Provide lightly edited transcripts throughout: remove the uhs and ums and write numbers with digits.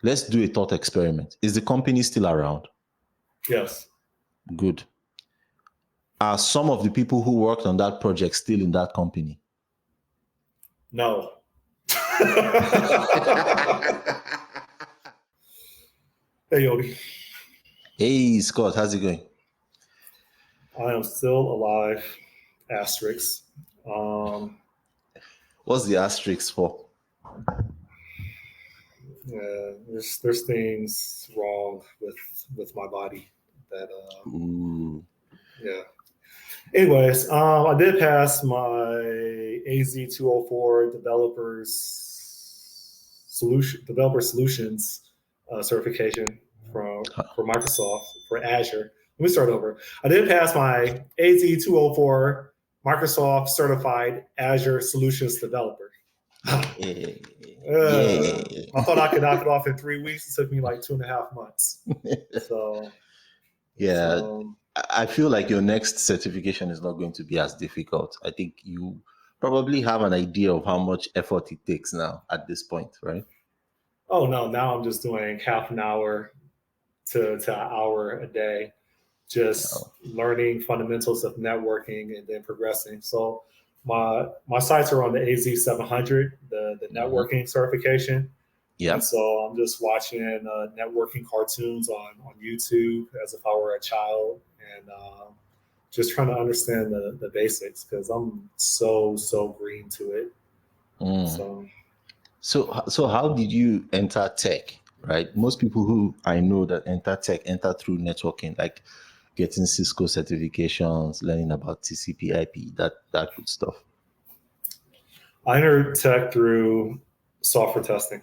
let's do a thought experiment. Is the company still around? Yes. Good. Are some of the people who worked on that project still in that company? No. Hey, Yogi. Hey, Scott, how's it going? I am still alive. Asterisk. What's the asterisk for? Yeah, there's things wrong with my body that yeah. Anyways, I did pass my AZ-204 developer solutions certification for Microsoft for Azure. Let me start over. I did pass my AZ-204 Microsoft certified Azure solutions developer. Yeah. I thought I could knock it off in 3 weeks. It took me like 2.5 months. So yeah. I feel like your next certification is not going to be as difficult. I think you probably have an idea of how much effort it takes now at this point, right? Oh no, now I'm just doing half an hour to an hour a day, just learning fundamentals of networking and then progressing. So my sites are on the AZ-700, the networking certification. Yeah. And so I'm just watching networking cartoons on YouTube as if I were a child, and just trying to understand the basics because I'm so green to it. So how did you enter tech? Right, most people who I know that enter tech enter through networking, like getting Cisco certifications, learning about TCP/IP, that good stuff. I entered tech through software testing.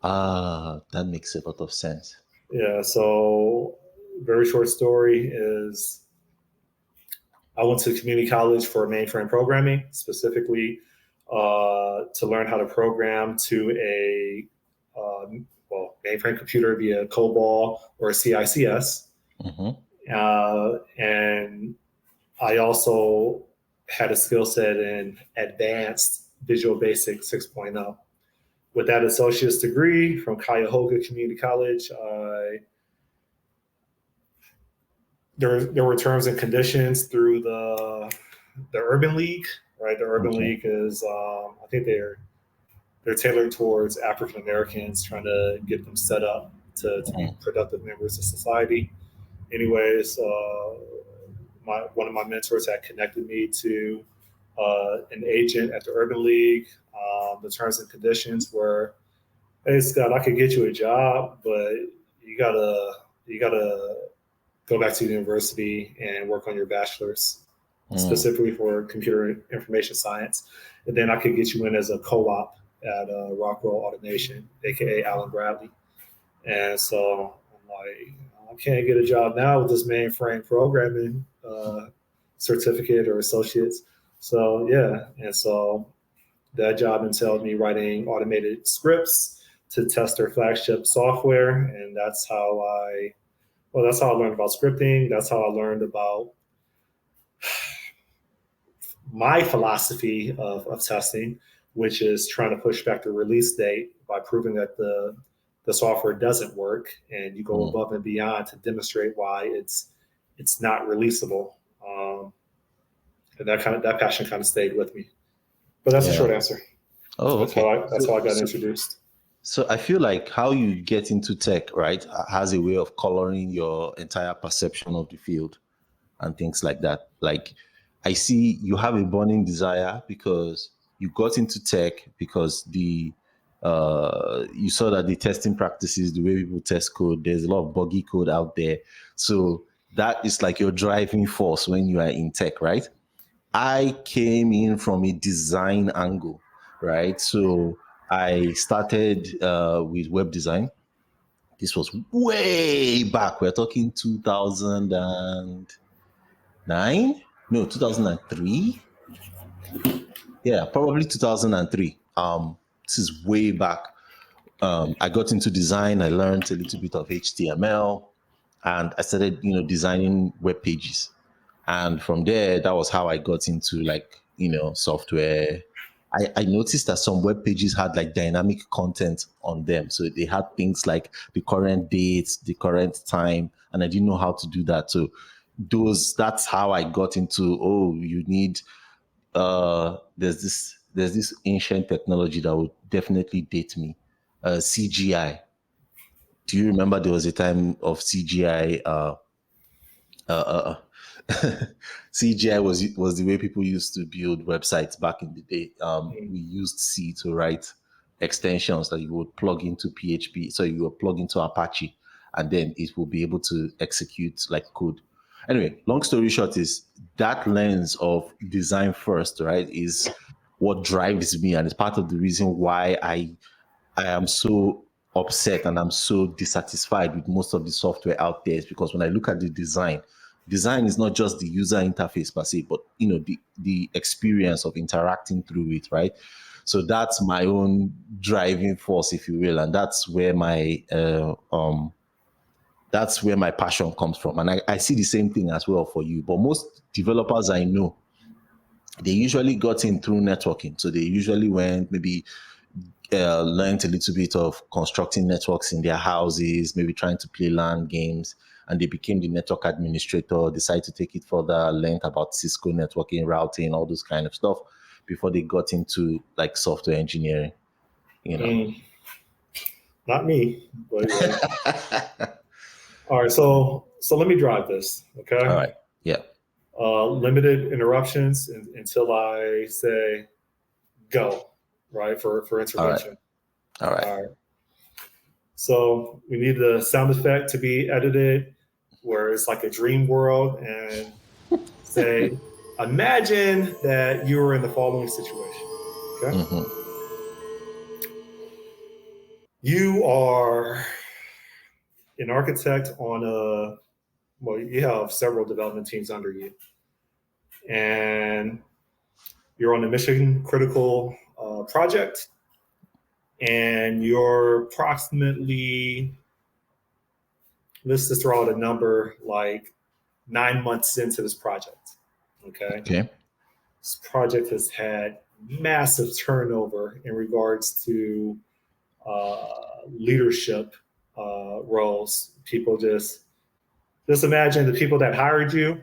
That makes a lot of sense. Yeah, so very short story is I went to community college for mainframe programming, specifically to learn how to program to a mainframe computer via COBOL or CICS. And I also had a skill set in advanced Visual Basic 6.0. With that associate's degree from Cuyahoga Community College, there were terms and conditions through the Urban League, right? The Urban League is, I think they're tailored towards African Americans, trying to get them set up to be productive members of society. Anyways, one of my mentors had connected me to an agent at the Urban League. The terms and conditions were, hey Scott, I could get you a job, but you gotta go back to university and work on your bachelor's, specifically for computer information science. And then I could get you in as a co-op at Rockwell Automation, aka Allen Bradley. And so I'm like, I can't get a job now with this mainframe programming certificate or associates. So yeah, and so that job entailed me writing automated scripts to test their flagship software, and that's how I learned about scripting. That's how I learned about my philosophy of testing, which is trying to push back the release date by proving that the software doesn't work, and you go above and beyond to demonstrate why it's not releasable. And that passion kind of stayed with me. But that's a short answer. Oh, okay. That's how I got introduced. So I feel like how you get into tech, right, has a way of coloring your entire perception of the field and things like that. Like, I see you have a burning desire because you got into tech because you saw that the testing practices, the way people test code, there's a lot of buggy code out there. So that is like your driving force when you are in tech, right? I came in from a design angle, right? So I started with web design. This was way back. We're talking 2009? No, 2003. Yeah, probably 2003. This is way back. I got into design. I learned a little bit of HTML, and I started, designing web pages. And from there, that was how I got into software I noticed that some web pages had like dynamic content on them. So they had things like the current dates, the current time, and I didn't know how to do that. So that's how I got into, oh, you need there's this ancient technology that would definitely date me. CGI. Do you remember there was a time of CGI? CGI was the way people used to build websites back in the day. We used C to write extensions that you would plug into PHP. So you would plug into Apache, and then it will be able to execute like code. Anyway, long story short is that lens of design first, right, is what drives me, and it's part of the reason why I am so upset and I'm so dissatisfied with most of the software out there is because when I look at the design is not just the user interface per se, but the experience of interacting through it, right? So that's my own driving force, if you will, and that's where my passion comes from. And I see the same thing as well for you. But most developers I know, they usually got in through networking. So they usually went maybe learned a little bit of constructing networks in their houses, maybe trying to play LAN games, and they became the network administrator, decided to take it further, learned about Cisco networking, routing, all those kind of stuff before they got into like software engineering, you know. Not me, but yeah. All right, so let me drive this, All okay? right. Yeah. Limited interruptions until I say go, right, for All right. intervention. All right. All right. So we need the sound effect to be edited where it's like a dream world and say, imagine that you were in the following situation. Okay. Mm-hmm. You are an architect on well, you have several development teams under you. And you're on a mission critical project. And you're approximately, let's just throw out a number like 9 months into this project. Okay. Okay. This project has had massive turnover in regards to leadership roles. People just imagine the people that hired you,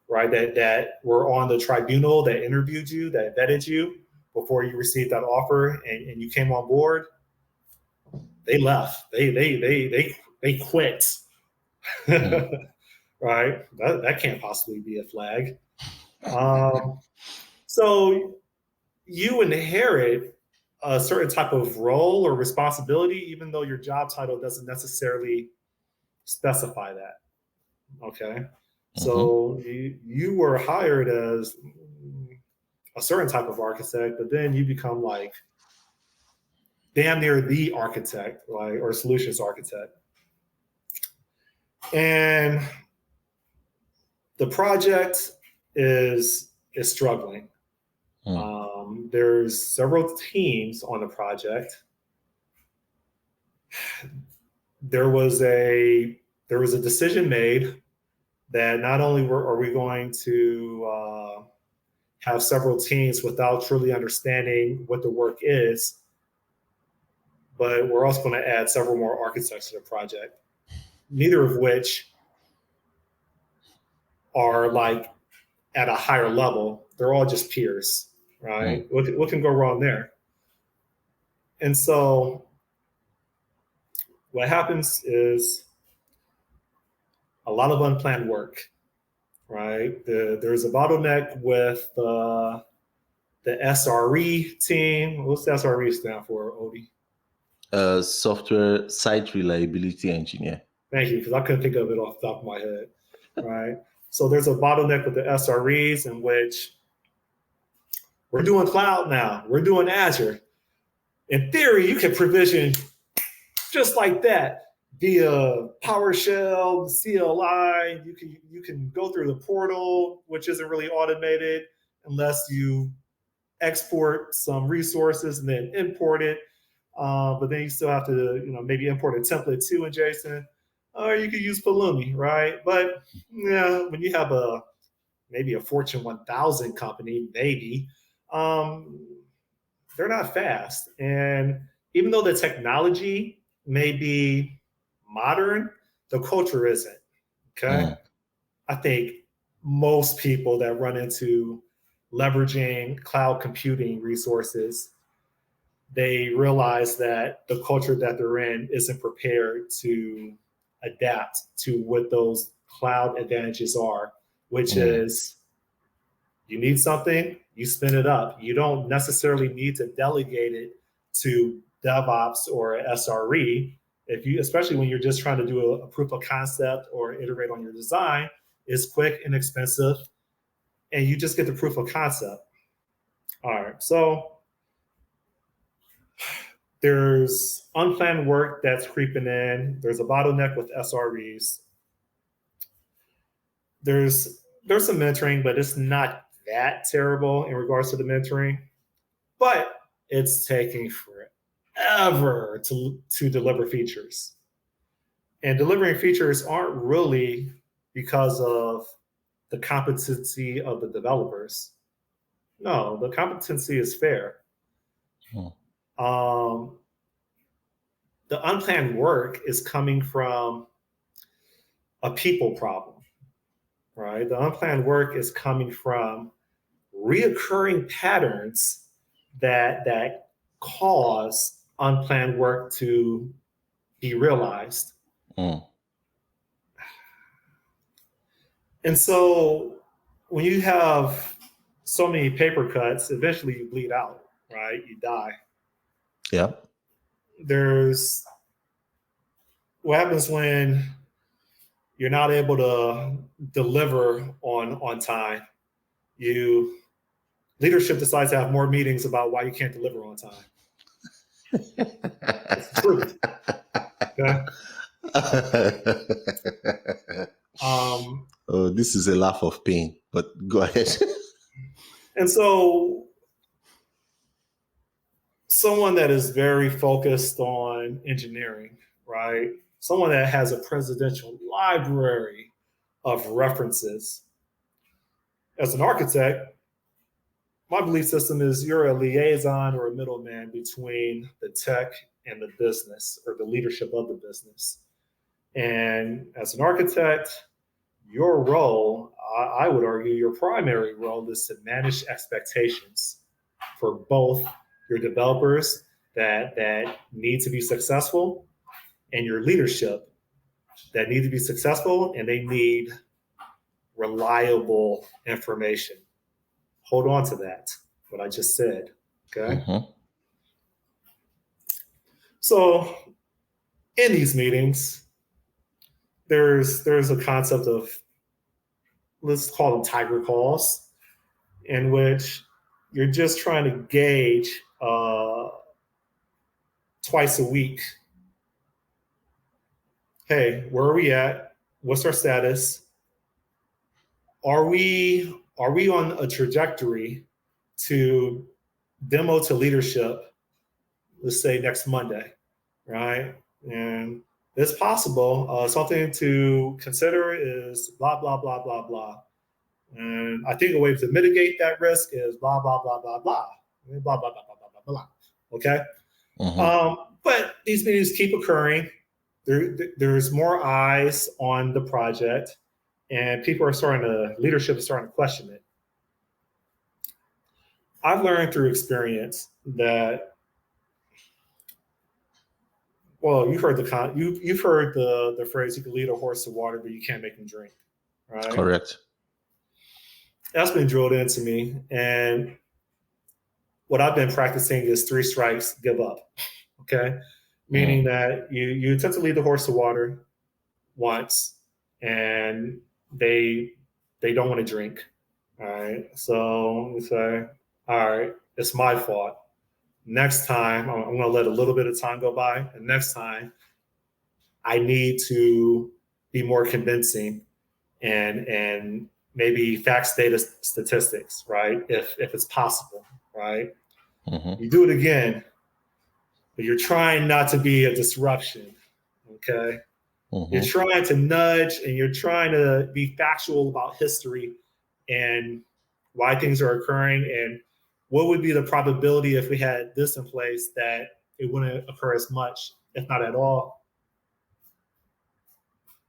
right? That were on the tribunal that interviewed you, that vetted you before you received that offer, and you came on board. They left. They quit. Mm. Right? That can't possibly be a flag. So you inherit a certain type of role or responsibility, even though your job title doesn't necessarily specify that. Okay. Mm-hmm. So you were hired as a certain type of architect, but then you become like damn near the architect, like, or solutions architect. And the project is struggling. Mm. There's several teams on the project. There was a decision made that not only are we going to have several teams without truly understanding what the work is, but we're also going to add several more architects to the project, neither of which are like at a higher level. They're all just peers, right? Mm. What can go wrong there? And so what happens is a lot of unplanned work, right? There's a bottleneck with the SRE team. What's the SRE stand for, Odie? Software site reliability engineer. Thank you, because I couldn't think of it off the top of my head, right? So there's a bottleneck with the SREs in which we're doing cloud now. We're doing Azure. In theory, you can provision just like that via PowerShell, CLI. You can go through the portal, which isn't really automated unless you export some resources and then import it. But then you still have to, maybe import a template too in JSON, or you could use Pulumi, right? But yeah, when you have maybe a Fortune 1000 company, maybe, um, they're not fast. And even though the technology may be modern, the culture isn't. Okay. I think most people that run into leveraging cloud computing resources, they realize that the culture that they're in isn't prepared to adapt to what those cloud advantages are, which is you need something, you spin it up. You don't necessarily need to delegate it to DevOps or SRE. If you, especially when you're just trying to do a proof of concept or iterate on your design, it's quick and inexpensive, and you just get the proof of concept. All right, so there's unplanned work that's creeping in. There's a bottleneck with SREs. There's some mentoring, but it's not that terrible in regards to the mentoring. But it's taking forever to deliver features. And delivering features aren't really because of the competency of the developers. No, the competency is fair. The unplanned work is coming from a people problem, right? The unplanned work is coming from reoccurring patterns that cause unplanned work to be realized. And so when you have so many paper cuts, eventually you bleed out, right? You die. Yeah. There's what happens when you're not able to deliver on time. Leadership decides to have more meetings about why you can't deliver on time. It's the truth. Okay. Oh, this is a laugh of pain, but go ahead. And so someone that is very focused on engineering, right? Someone that has a presidential library of references. As an architect, my belief system is you're a liaison or a middleman between the tech and the business, or the leadership of the business. And as an architect, your role, I would argue your primary role, is to manage expectations for both your developers that need to be successful and your leadership that need to be successful, and they need reliable information. Hold on to that, what I just said, okay? So in these meetings, there's a concept of, let's call them tiger calls, in which you're just trying to gauge twice a week. Hey, where are we at? What's our status? Are we on a trajectory to demo to leadership, let's say next Monday, right? And it's possible. Something to consider is blah, blah, blah, blah, blah. And I think a way to mitigate that risk is blah, blah, blah, blah, blah. Blah, blah, blah, blah, blah, blah, blah. Okay? But these meetings keep occurring. There's more eyes on the project, and leadership is starting to question it. I've learned through experience that, well, you've heard the phrase, you can lead a horse to water, but you can't make him drink, right? Correct. That's been drilled into me. And what I've been practicing is 3 strikes, give up. Okay. Meaning that you attempt to lead the horse to water once, and they don't want to drink. All right. So we say, all right, it's my fault. Next time, I'm going to let a little bit of time go by. And next time, I need to be more convincing and maybe facts, data, statistics, right? If it's possible, right? You do it again, but you're trying not to be a disruption, okay? You're trying to nudge, and you're trying to be factual about history and why things are occurring. And what would be the probability if we had this in place that it wouldn't occur as much, if not at all?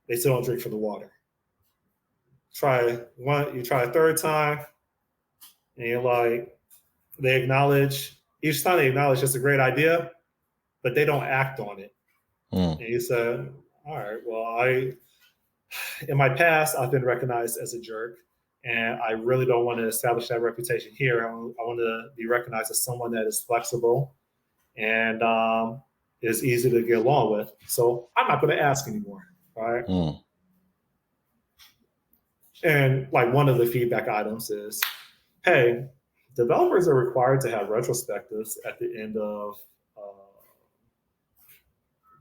They still don't drink from the water. You try a third time, and you're like, they acknowledge, each time they acknowledge it's a great idea, but they don't act on it. And you say, all right, well, in my past, I've been recognized as a jerk, and I really don't want to establish that reputation here. I want to be recognized as someone that is flexible and is easy to get along with. So I'm not going to ask anymore, right? And like one of the feedback items is, hey, developers are required to have retrospectives at the end of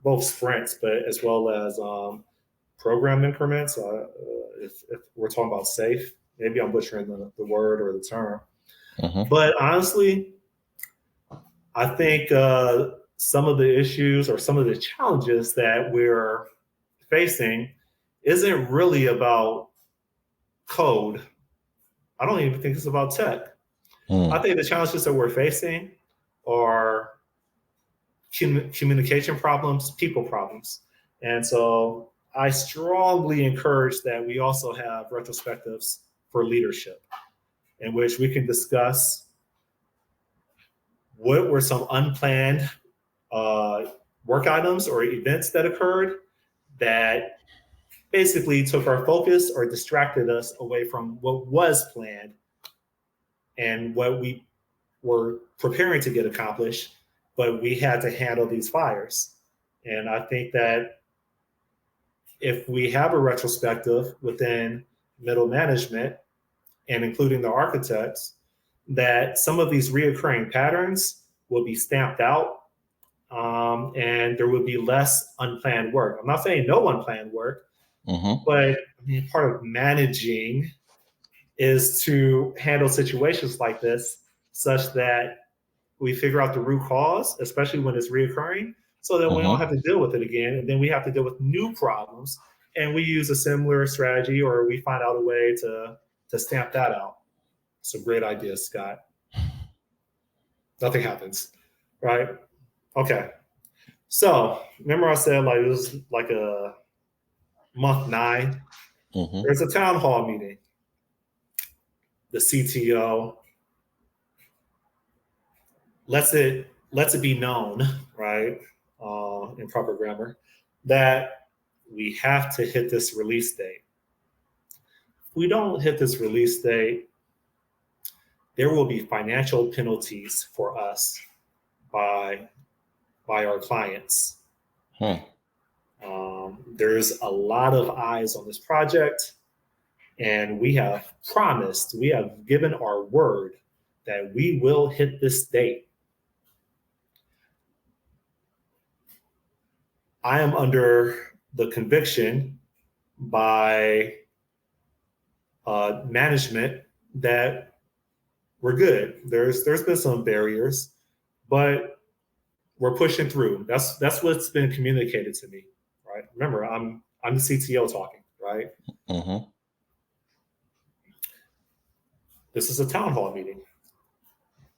both sprints, but as well as program increments. If we're talking about safe, maybe I'm butchering the word or the term. But honestly, I think some of the issues or some of the challenges that we're facing isn't really about code. I don't even think it's about tech. I think the challenges that we're facing are communication problems, people problems. And so I strongly encourage that we also have retrospectives for leadership in which we can discuss what were some unplanned work items or events that occurred that basically took our focus or distracted us away from what was planned and what we were preparing to get accomplished, but we had to handle these fires. And I think that if we have a retrospective within middle management and including the architects, that some of these reoccurring patterns will be stamped out, and there will be less unplanned work. I'm not saying no unplanned work, but I mean, part of managing is to handle situations like this such that we figure out the root cause, especially when it's reoccurring, so that we don't have to deal with it again. And then we have to deal with new problems. And we use a similar strategy, or we find out a way to stamp that out. It's a great idea, Scott. Nothing happens, right? Okay. So remember I said like it was like a month 9. There's a town hall meeting. The CTO lets it be known, right, in proper grammar, that we have to hit this release date. If we don't hit this release date, there will be financial penalties for us by our clients. There's a lot of eyes on this project, and we have given our word that we will hit this date. I am under the conviction by management that we're good. There's been some barriers, but we're pushing through. That's what's been communicated to me, right? Remember, I'm the CTO talking, right? This is a town hall meeting.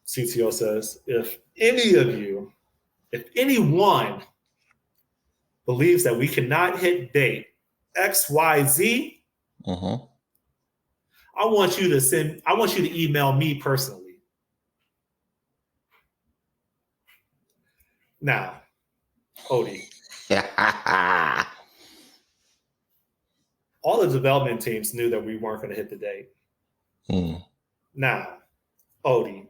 CTO says, if anyone believes that we cannot hit date XYZ, I want you to email me personally. Now, Odie. All the development teams knew that we weren't going to hit the date. Now, Odie,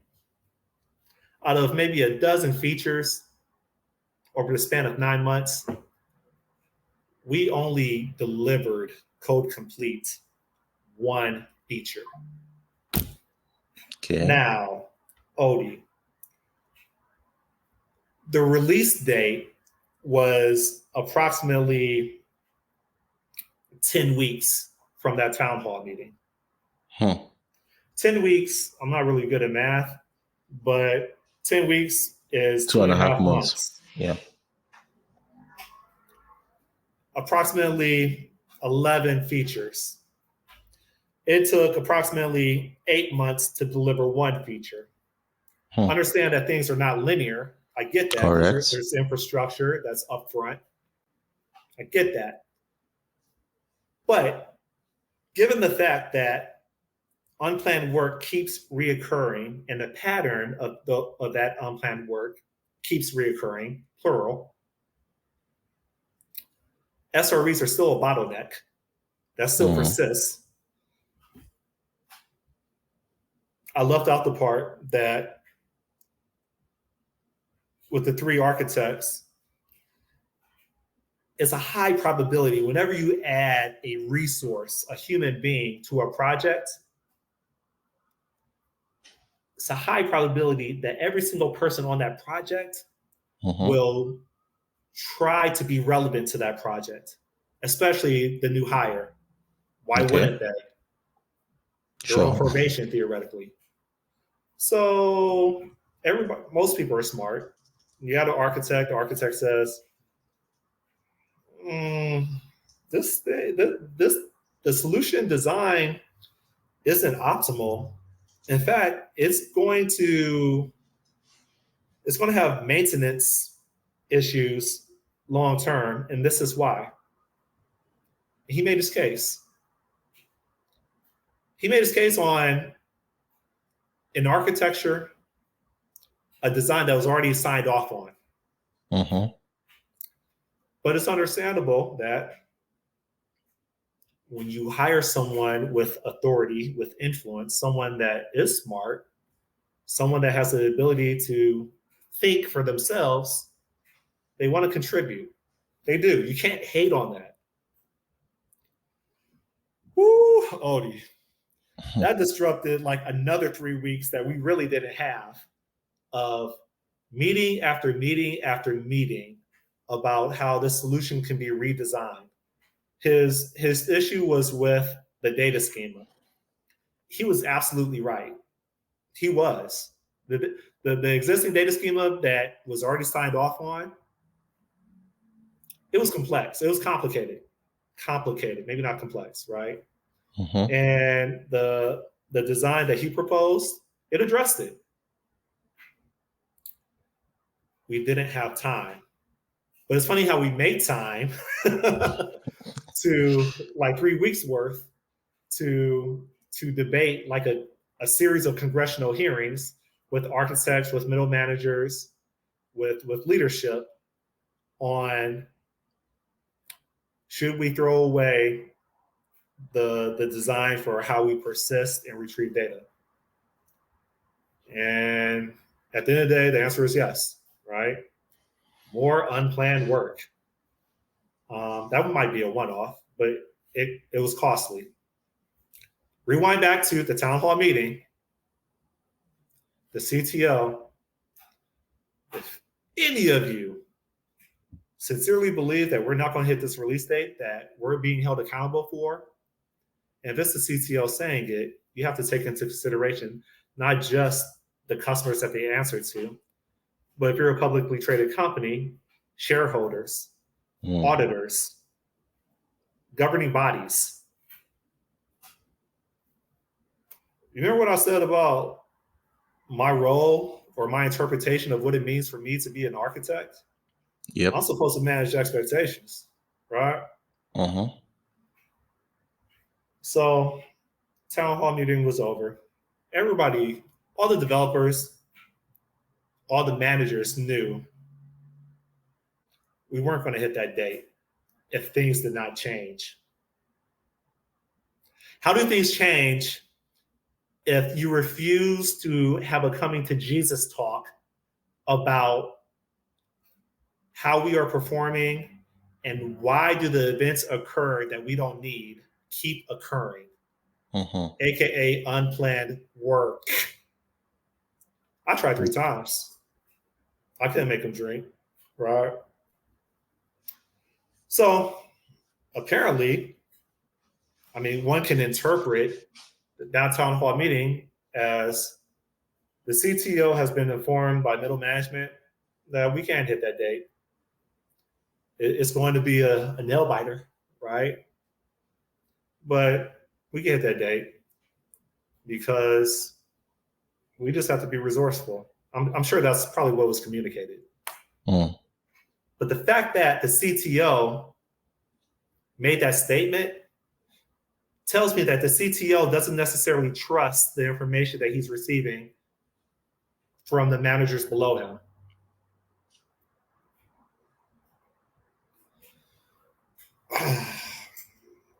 out of maybe a dozen features over the span of 9 months, we only delivered code complete 1 feature. Okay. Now, Odie, the release date was approximately 10 weeks from that town hall meeting. 10 weeks, I'm not really good at math, but 10 weeks is 2.5 months. Yeah. Approximately 11 features. It took approximately 8 months to deliver 1 feature. Understand that things are not linear. I get that because Correct. there's infrastructure that's upfront. I get that. But given the fact that unplanned work keeps reoccurring and the pattern of that unplanned work keeps reoccurring, plural, SREs are still a bottleneck. That still persists. I left out the part that with the 3 architects, it's a high probability whenever you add a resource, a human being, to a project, it's a high probability that every single person on that project will try to be relevant to that project, especially the new hire. Why wouldn't they? They're on probation, theoretically. So most people are smart. You got an architect. The architect says, the solution design isn't optimal. In fact, it's going to have maintenance issues long term, and this is why. He made his case. He made his case on an architecture, a design that was already signed off on. But it's understandable that when you hire someone with authority, with influence, someone that is smart, someone that has the ability to think for themselves, they want to contribute. They do. You can't hate on that. Woo, Odie. That disrupted like another 3 weeks that we really didn't have of meeting after meeting after meeting about how the solution can be redesigned. His issue was with the data schema. He was absolutely right. He was. The existing data schema that was already signed off on, it was complex. It was complicated. Complicated, maybe not complex, right? And the design that he proposed, it addressed it. We didn't have time. But it's funny how we made time to like 3 weeks worth to debate like a series of congressional hearings with architects, with middle managers, with leadership on should we throw away the design for how we persist and retrieve data. And at the end of the day, the answer is yes, right? More unplanned work. That might be a one-off, but it was costly. Rewind back to the town hall meeting. The CTO, if any of you sincerely believe that we're not going to hit this release date that we're being held accountable for, and if it's the CTO saying it, you have to take into consideration not just the customers that they answer to, but if you're a publicly traded company, shareholders, auditors, governing bodies. You remember what I said about my role or my interpretation of what it means for me to be an architect? Yep. I'm supposed to manage expectations, right? So town hall meeting was over. Everybody, all the developers, all the managers knew we weren't going to hit that date if things did not change. How do things change if you refuse to have a coming to Jesus talk about how we are performing and why do the events occur that we don't need keep occurring, aka unplanned work? I tried 3 times. I couldn't make them drink, right? So apparently, I mean, one can interpret the downtown hall meeting as the CTO has been informed by middle management that we can't hit that date. It's going to be a nail biter, right? But we can hit that date because we just have to be resourceful. I'm sure that's probably what was communicated. Mm. But the fact that the CTO made that statement tells me that the CTO doesn't necessarily trust the information that he's receiving from the managers below him.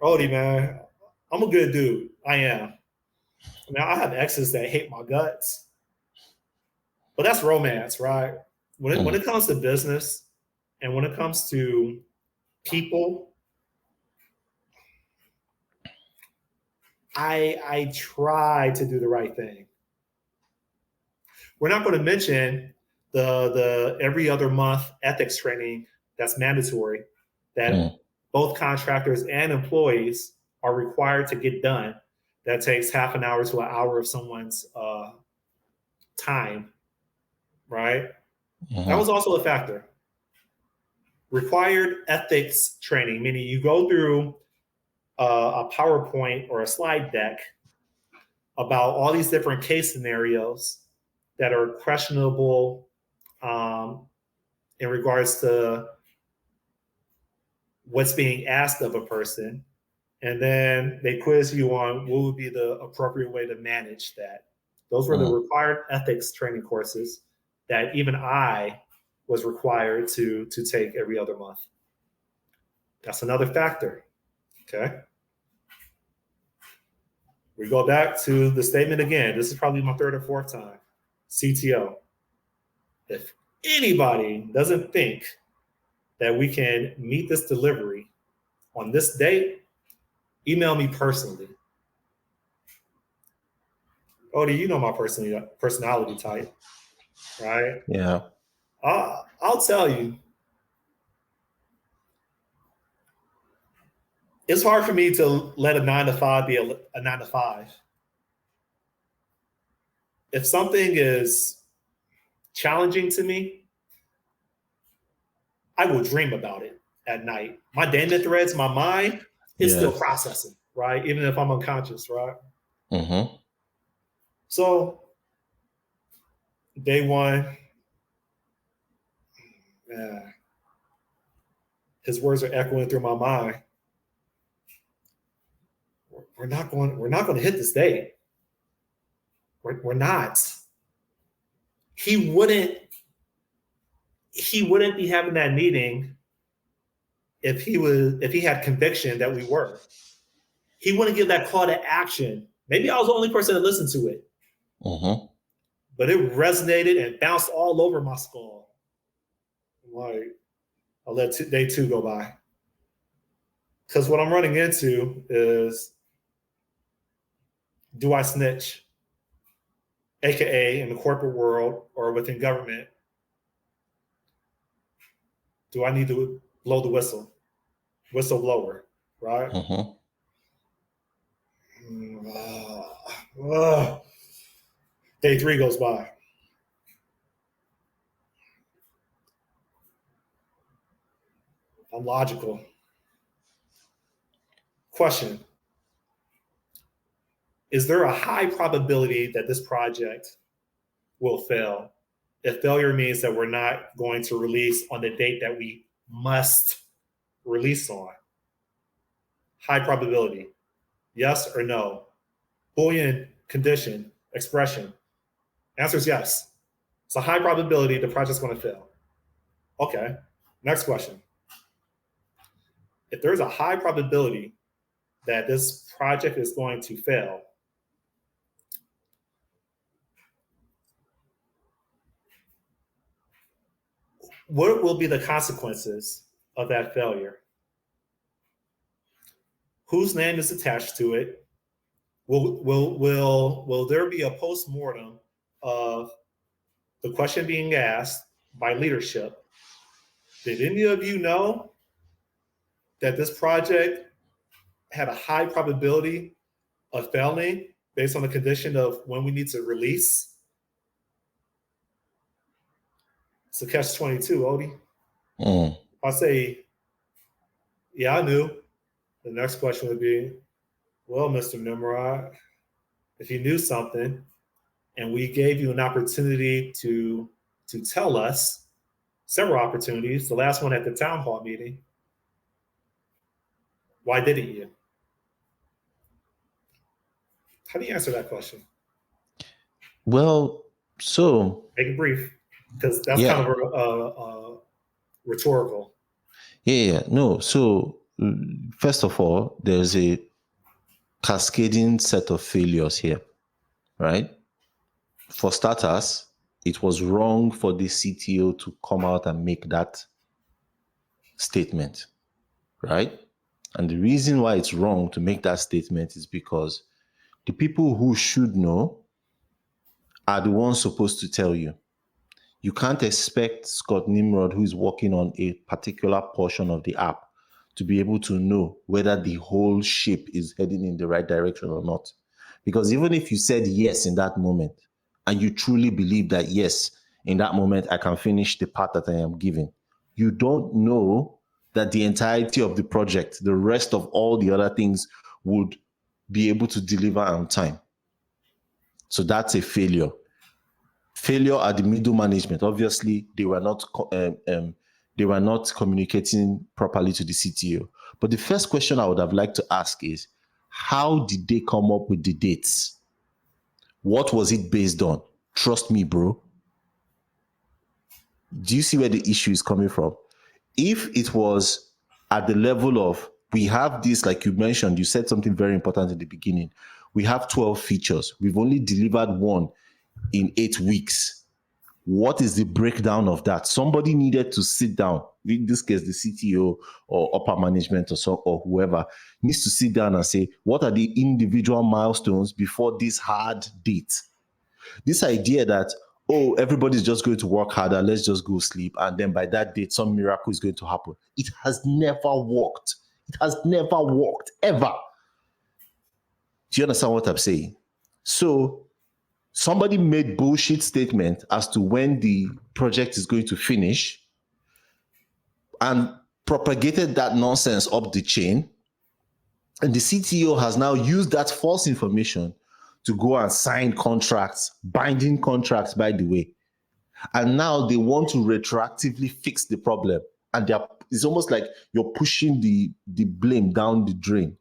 Odie, man, I'm a good dude. I am. I mean, I have exes that hate my guts, but that's romance, right? When it comes to business and when it comes to people, I try to do the right thing. We're not going to mention the every other month ethics training that's mandatory that both contractors and employees are required to get done. That takes half an hour to an hour of someone's time, right? That was also a factor. Required ethics training, meaning you go through a PowerPoint or a slide deck about all these different case scenarios that are questionable in regards to what's being asked of a person. And then they quiz you on what would be the appropriate way to manage that. Those were the required ethics training courses that even I was required to take every other month. That's another factor. Okay. We go back to the statement again. This is probably my third or fourth time. CTO. If anybody doesn't think that we can meet this delivery on this date, email me personally. Odie, you know my personality type, right? Yeah. I'll tell you, it's hard for me to let a 9 to 5 be a 9 to 5. If something is challenging to me, I will dream about it at night. My daemon threads, my mind is still processing, right? Even if I'm unconscious, right? Mm-hmm. So, day one, his words are echoing through my mind. We're not going to hit this day. We're not. He wouldn't be having that meeting if he had conviction that we were. He wouldn't give that call to action. Maybe I was the only person that listened to it. Mm-hmm. But it resonated and bounced all over my skull. I'm like, I'll let day two go by. Because what I'm running into is, do I snitch? AKA in the corporate world or within government, do I need to blow the whistleblower, right? Mm-hmm. Day three goes by. I'm logical. Question. Is there a high probability that this project will fail? If failure means that we're not going to release on the date that we must release on. High probability. Yes or no? Boolean condition, expression. Answer is yes. It's a high probability the project's going to fail. Okay. Next question. If there's a high probability that this project is going to fail, what will be the consequences of that failure? Whose name is attached to it? Will there be a post-mortem of the question being asked by leadership? Did any of you know that this project had a high probability of failing based on the condition of when we need to release? It's a catch-22, Odie. Mm. If I say, yeah, I knew, the next question would be, well, Mr. Nimrod, if you knew something, and we gave you an opportunity to tell us several opportunities. The last one at the town hall meeting. Why didn't you? How do you answer that question? Well, so Make it brief, because that's yeah, kind of rhetorical. yeah. No, so first of all, there's a cascading set of failures here, right? For starters, it was wrong for the CTO to come out and make that statement, right? And the reason why it's wrong to make that statement is because the people who should know are the ones supposed to tell you. You can't expect Scott Nimrod, who is working on a particular portion of the app, to be able to know whether the whole ship is heading in the right direction or not. Because even if you said yes in that moment, and you truly believe that yes, in that moment, I can finish the part that I am given, you don't know that the entirety of the project, the rest of all the other things, would be able to deliver on time. So that's a failure. Failure at the middle management. Obviously, they were not communicating properly to the CTO. But the first question I would have liked to ask is, how did they come up with the dates? What was it based on? Trust me, bro. Do you see where the issue is coming from? If it was at the level of, we have this, like you mentioned, you said something very important in the beginning. We have 12 features. We've only delivered one in 8 weeks. What is the breakdown of that? Somebody needed to sit down, in this case, the CTO or upper management or whoever needs to sit down and say, what are the individual milestones before this hard date? This idea that, oh, everybody's just going to work harder, let's just go sleep, and then by that date, some miracle is going to happen. It has never worked. It has never worked, ever. Do you understand what I'm saying? So somebody made bullshit statement as to when the project is going to finish and propagated that nonsense up the chain. And the CTO has now used that false information to go and sign contracts, binding contracts, by the way. And now they want to retroactively fix the problem. And it's almost like you're pushing the blame down the drain,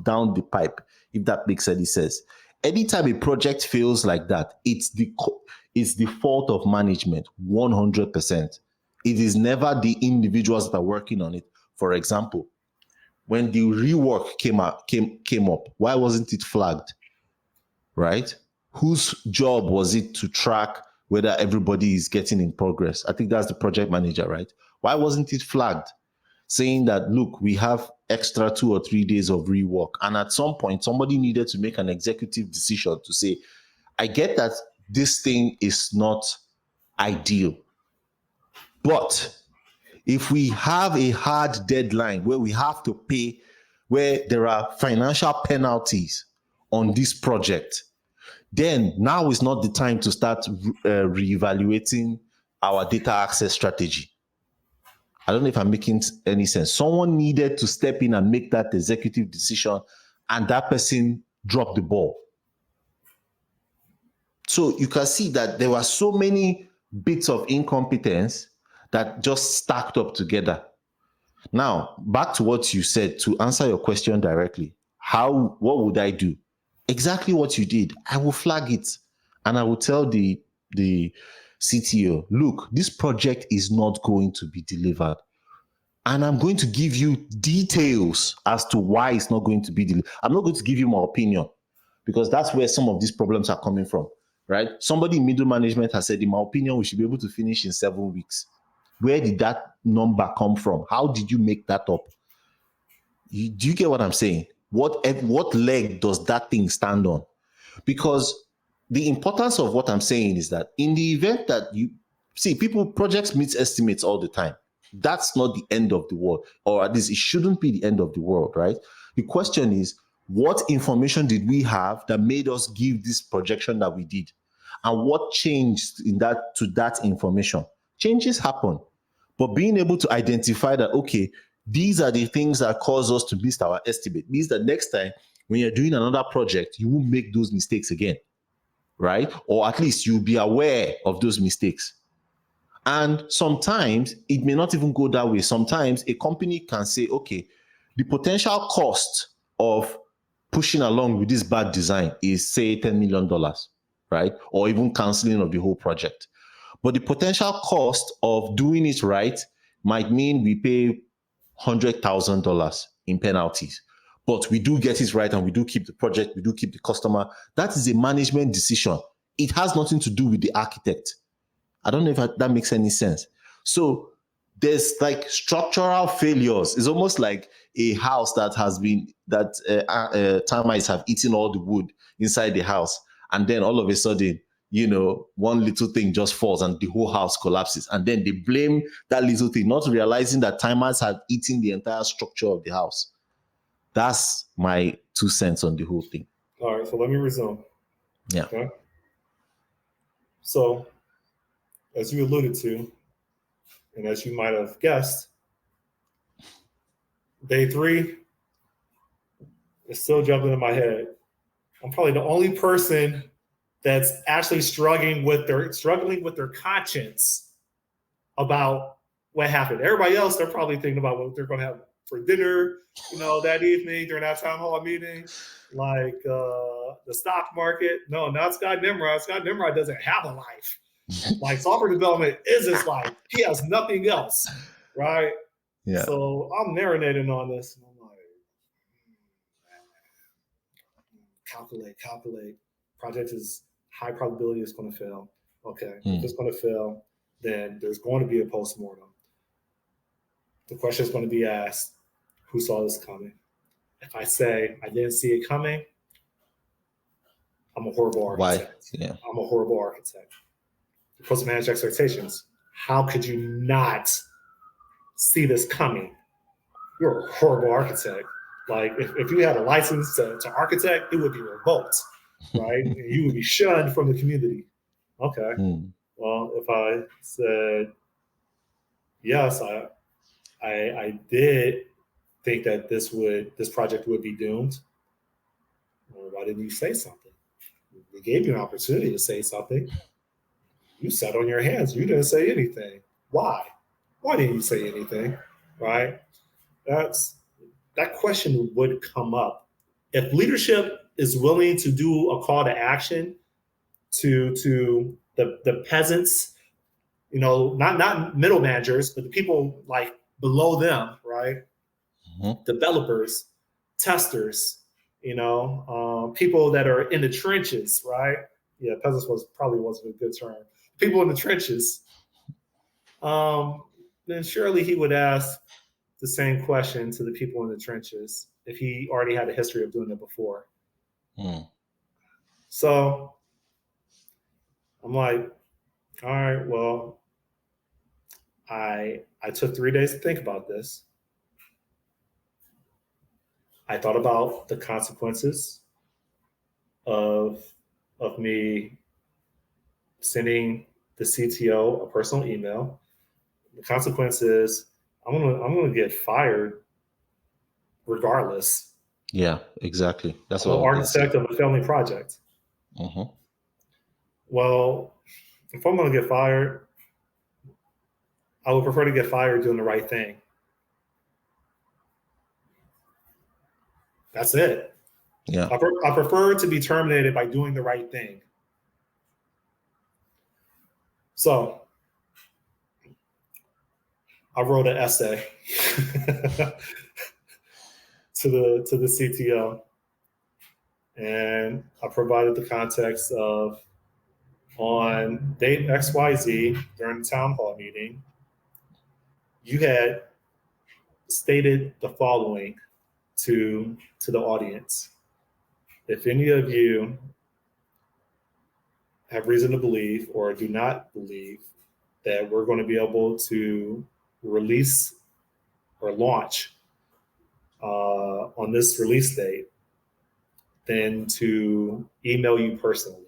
down the pipe, if that makes any sense. Anytime a project fails like that, it's the fault of management, 100%. It is never the individuals that are working on it. For example, when the rework came up, why wasn't it flagged? Right? Whose job was it to track whether everybody is getting in progress? I think that's the project manager, right? Why wasn't it flagged? Saying that, look, we have extra 2 or 3 days of rework. And at some point, somebody needed to make an executive decision to say, I get that this thing is not ideal. But if we have a hard deadline where we have to pay, where there are financial penalties on this project, then now is not the time to start reevaluating our data access strategy. I don't know if I'm making any sense. Someone needed to step in and make that executive decision, and that person dropped the ball. So you can see that there were so many bits of incompetence that just stacked up together. Now, back to what you said, to answer your question directly, what would I do? Exactly what you did. I will flag it and I will tell the CTO, look, this project is not going to be delivered. And I'm going to give you details as to why it's not going to be delivered. I'm not going to give you my opinion, because that's where some of these problems are coming from, right? Somebody in middle management has said, in my opinion, we should be able to finish in 7 weeks. Where did that number come from? How did you make that up? Do you get what I'm saying? What leg does that thing stand on? Because the importance of what I'm saying is that in the event that you see, projects meet estimates all the time. That's not the end of the world, or at least it shouldn't be the end of the world, right? The question is, what information did we have that made us give this projection that we did? And what changed to that information? Changes happen. But being able to identify that, okay, these are the things that cause us to miss our estimate, means that next time when you're doing another project, you won't make those mistakes again. right? Or at least you'll be aware of those mistakes. And sometimes it may not even go that way. Sometimes a company can say, okay, the potential cost of pushing along with this bad design is, say, $10 million, right? Or even canceling of the whole project. But the potential cost of doing it right might mean we pay $100,000 in penalties. But we do get it right and we do keep the project, we do keep the customer. That is a management decision. It has nothing to do with the architect. I don't know if that makes any sense. So there's like structural failures. It's almost like a house that has been, termites have eaten all the wood inside the house. And then all of a sudden, one little thing just falls and the whole house collapses. And then they blame that little thing, not realizing that termites have eaten the entire structure of the house. That's my 2 cents on the whole thing. All right, so let me resume. Yeah. Okay. So, as you alluded to, and as you might have guessed, day 3 is still jumping in my head. I'm probably the only person that's actually struggling with their conscience about what happened. Everybody else, they're probably thinking about what they're going to have for dinner, that evening during that town hall meeting, like the stock market. No, not Scott Nimrod. Scott Nimrod doesn't have a life. Like software development is his life. He has nothing else, right? Yeah. So I'm marinating on this. And I'm like, calculate. Project is high probability it's going to fail. Okay, if it's going to fail, then there's going to be a postmortem. The question is going to be asked, who saw this coming? If I say I didn't see it coming, I'm a horrible architect. Why? Yeah. I'm a horrible architect. You're supposed to manage expectations. How could you not see this coming? You're a horrible architect. Like if you had a license to architect, it would be revoked, right? And you would be shunned from the community. Okay. Well, if I said yes, I did think that this project would be doomed. Well, why didn't you say something? We gave you an opportunity to say something. You sat on your hands. You didn't say anything. Why? Why didn't you say anything? Right? That question would come up. If leadership is willing to do a call to action to the peasants, not middle managers, but the people like below them, right? Mm-hmm. Developers, testers, people that are in the trenches, right? Yeah, peasants probably wasn't a good term. People in the trenches. Then surely he would ask the same question to the people in the trenches if he already had a history of doing it before. So I'm like, all right, well, I took 3 days to think about this. I thought about the consequences of me sending the CTO a personal email. The consequence is I'm gonna get fired regardless. Yeah, exactly. That's I'm what an architect of a family project. Mm-hmm. Well, if I'm gonna get fired, I would prefer to get fired doing the right thing. That's it. Yeah. I prefer to be terminated by doing the right thing. So I wrote an essay to the CTO, and I provided the context of on date XYZ during the town hall meeting, you had stated the following to the audience. If any of you have reason to believe or do not believe that we're going to be able to release or launch on this release date, then to email you personally.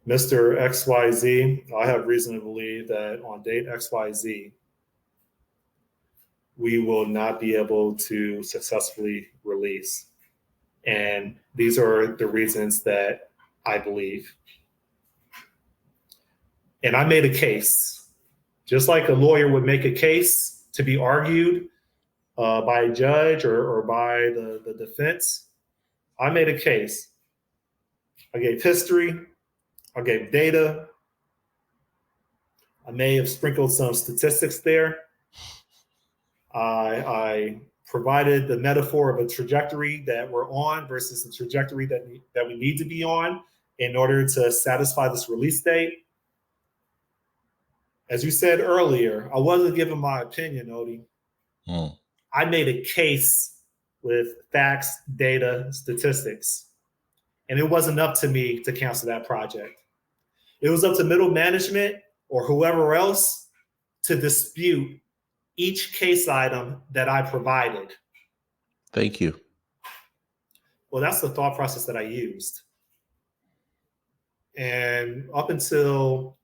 Mr. XYZ, I have reason to believe that on date XYZ, we will not be able to successfully release. And these are the reasons that I believe. And I made a case, just like a lawyer would make a case to be argued by a judge or by the defense. I made a case. I gave history. I gave data. I may have sprinkled some statistics there. I provided the metaphor of a trajectory that we're on versus the trajectory that we need to be on in order to satisfy this release date. As you said earlier, I wasn't giving my opinion, Odie. I made a case with facts, data, statistics, and it wasn't up to me to cancel that project. It was up to middle management or whoever else to dispute each case item that I provided. Thank you. Well, that's the thought process that I used. And up until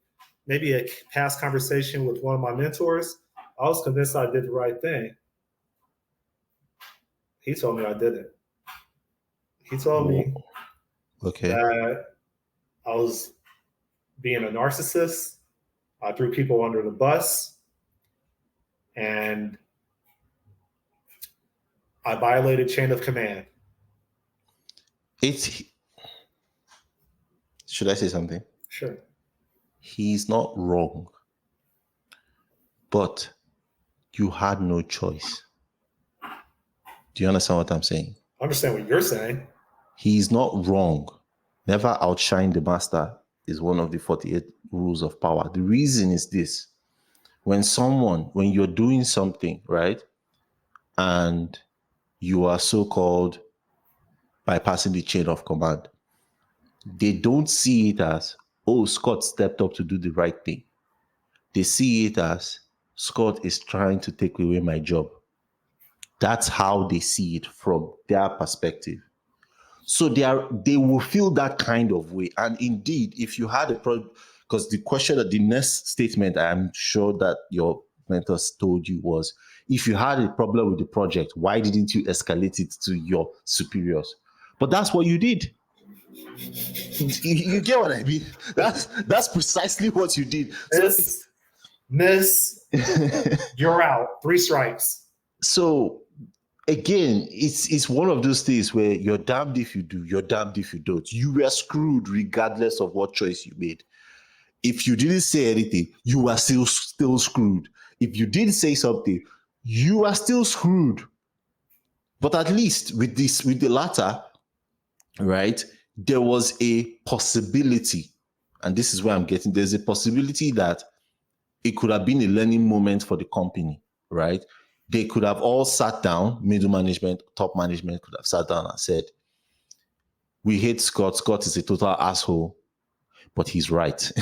maybe a past conversation with one of my mentors, I was convinced I did the right thing. He told me I didn't. He told me that I was being a narcissist. I threw people under the bus, and I violated chain of command. Should I say something? Sure. He's not wrong, but you had no choice. Do you understand what I'm saying? I understand what you're saying. He's not wrong. Never outshine the master is one of the 48 rules of power. The reason is this. When you're doing something, right, and you are so-called bypassing the chain of command, they don't see it as, oh, Scott stepped up to do the right thing. They see it as, Scott is trying to take away my job. That's how they see it from their perspective. So they will feel that kind of way. And indeed, if you had a problem, because the next statement I'm sure that your mentors told you was, if you had a problem with the project, why didn't you escalate it to your superiors? But that's what you did. You get what I mean? That's precisely what you did. Miss, you're out. 3 strikes. So again, it's one of those things where you're damned if you do, you're damned if you don't. You were screwed regardless of what choice you made. If you didn't say anything, you were still screwed. If you did say something, you are still screwed. But at least with the latter, right, there was a possibility, and this is where I'm getting, there's a possibility that it could have been a learning moment for the company, right? They could have all sat down, middle management, top management could have sat down and said, we hate Scott. Scott is a total asshole, but he's right.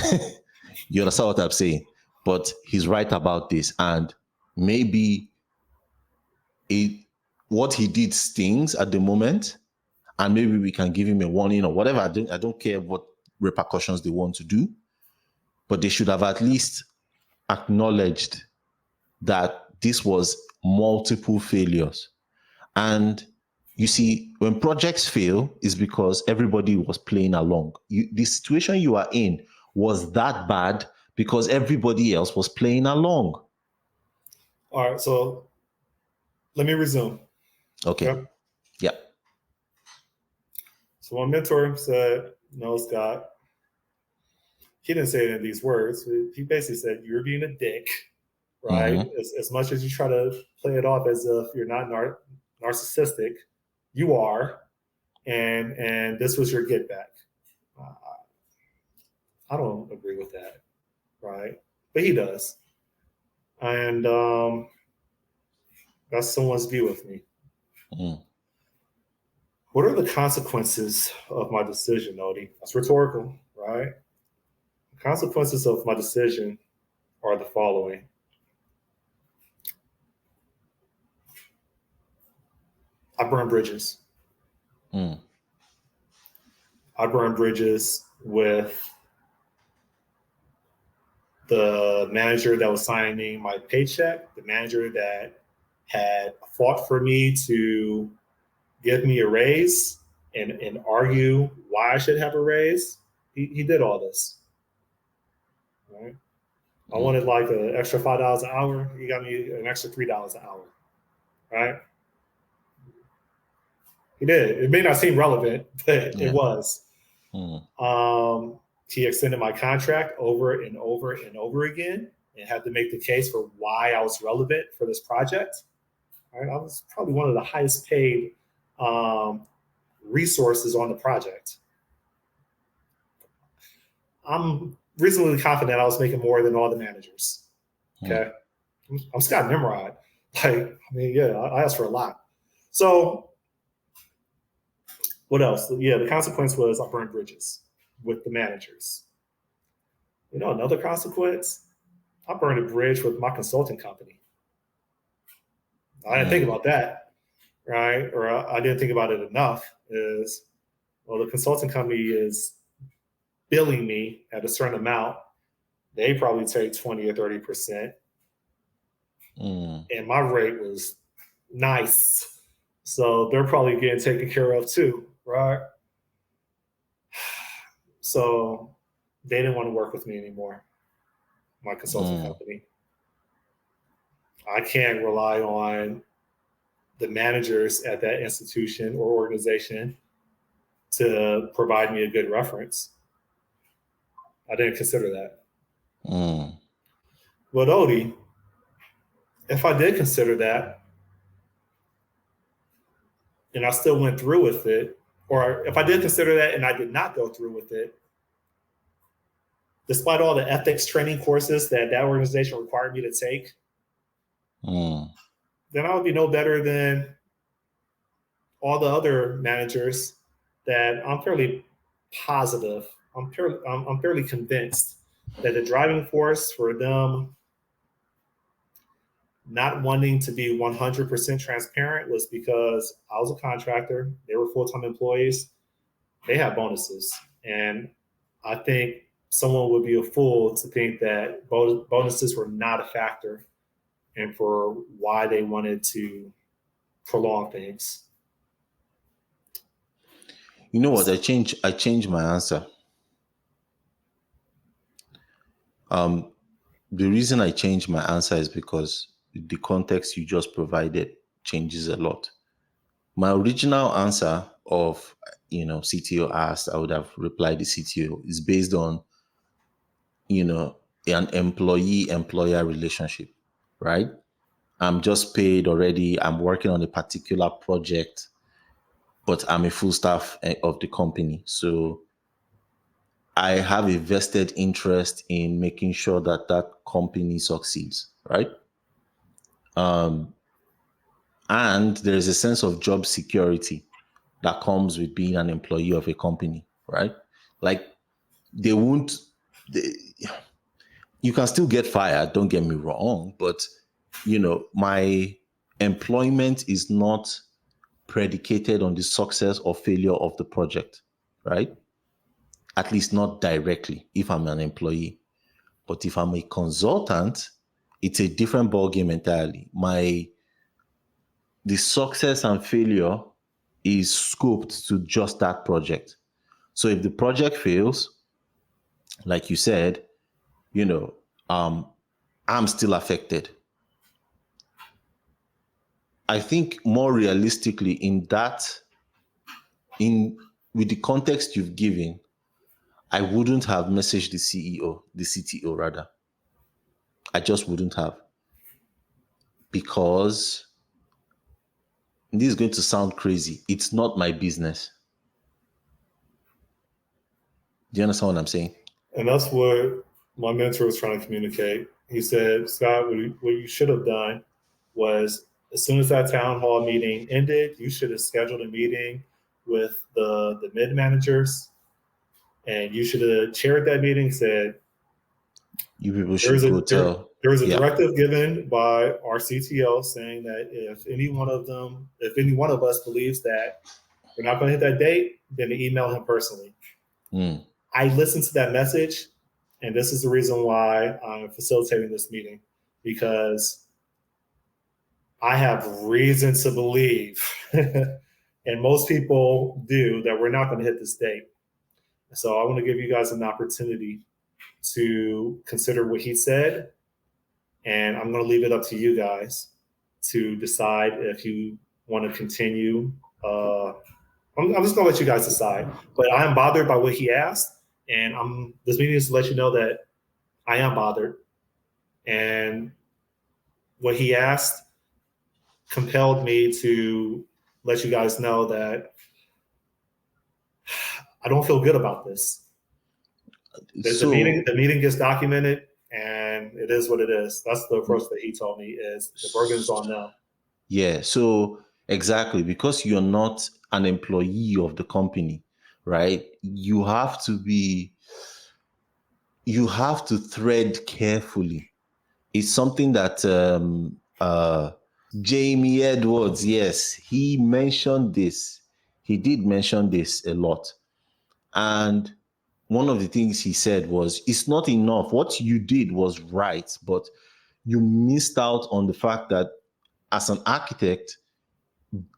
You understand what I'm saying? But he's right about this. And maybe what he did stings at the moment, and maybe we can give him a warning or whatever. I don't care what repercussions they want to do, but they should have at least acknowledged that this was multiple failures. And you see, when projects fail, is because everybody was playing along. The situation you are in was that bad because everybody else was playing along. All right, so let me resume. Okay. Yeah. So my mentor said, no, Scott. He didn't say it in these words. He basically said, you're being a dick, right? Mm-hmm. As much as you try to play it off as if you're not narcissistic, you are. And this was your get back. I don't agree with that, right? But he does. And that's someone's view of me. Mm. What are the consequences of my decision, Odie? That's rhetorical, right? The consequences of my decision are the following. I burn bridges. Mm. I burn bridges with the manager that was signing my paycheck, the manager that had fought for me to give me a raise, and argue why I should have a raise. He did all this. Right? I wanted like an extra $5 an hour. He got me an extra $3 an hour. Right? He did. It may not seem relevant, but it was. He extended my contract over and over and over again and had to make the case for why I was relevant for this project. Right? I was probably one of the highest paid resources on the project. I'm reasonably confident I was making more than all the managers. Okay. I'm Scott Nimrod. Like, I mean, yeah, I asked for a lot. So what else? Yeah, the consequence was I burned bridges with the managers. You know, another consequence, I burned a bridge with my consulting company. I didn't think about that, right? Or I didn't think about it enough. Is, well, the consulting company is billing me at a certain amount. They probably take 20 or 30%. And my rate was nice. So they're probably getting taken care of too, right? So they didn't want to work with me anymore, my consulting company. I can't rely on the managers at that institution or organization to provide me a good reference. I didn't consider that. But Odie, if I did consider that, and I still went through with it, or if I did consider that and I did not go through with it, despite all the ethics training courses that organization required me to take, then I would be no better than all the other managers that I'm fairly positive, I'm fairly convinced that the driving force for them not wanting to be 100% transparent was because I was a contractor. They were full-time employees. They had bonuses. And I think someone would be a fool to think that bonuses were not a factor and for why they wanted to prolong things. You know what? I changed my answer. The reason I changed my answer is because the context you just provided changes a lot. My original answer of, CTO asked, I would have replied the CTO, is based on, an employee-employer relationship, right? I'm just paid already. I'm working on a particular project, but I'm a full staff of the company. So I have a vested interest in making sure that that company succeeds, right? And there is a sense of job security that comes with being an employee of a company, right? Like you can still get fired, don't get me wrong, but my employment is not predicated on the success or failure of the project, right? At least not directly if I'm an employee. But if I'm a consultant, it's a different ballgame entirely. The success and failure is scoped to just that project. So if the project fails, like you said, I'm still affected. I think more realistically with the context you've given, I wouldn't have messaged the CTO rather. I just wouldn't have. Because this is going to sound crazy. It's not my business. Do you understand what I'm saying? And that's what my mentor was trying to communicate. He said, Scott, what you should have done was as soon as that town hall meeting ended, you should have scheduled a meeting with the mid managers, and you should have chaired that meeting. Said, you people should go tell. There was a directive given by our CTO saying that if any one of us believes that we're not going to hit that date, then to email him personally. I listened to that message, and this is the reason why I'm facilitating this meeting, because I have reason to believe And most people do that we're not going to hit this date. So I want to give you guys an opportunity to consider what he said. And I'm going to leave it up to you guys to decide if you want to continue. I'm just going to let you guys decide. But I am bothered by what he asked. And this meeting is to let you know that I am bothered. And what he asked compelled me to let you guys know that I don't feel good about this. The meeting gets documented, and it is what it is. That's the approach that he told me is the burden is on them. Yeah. So exactly, because you're not an employee of the company, right? You have to thread carefully. It's something that Jamie Edwards, yes, he mentioned this. He did mention this a lot. And one of the things he said was, it's not enough. What you did was right, but you missed out on the fact that as an architect,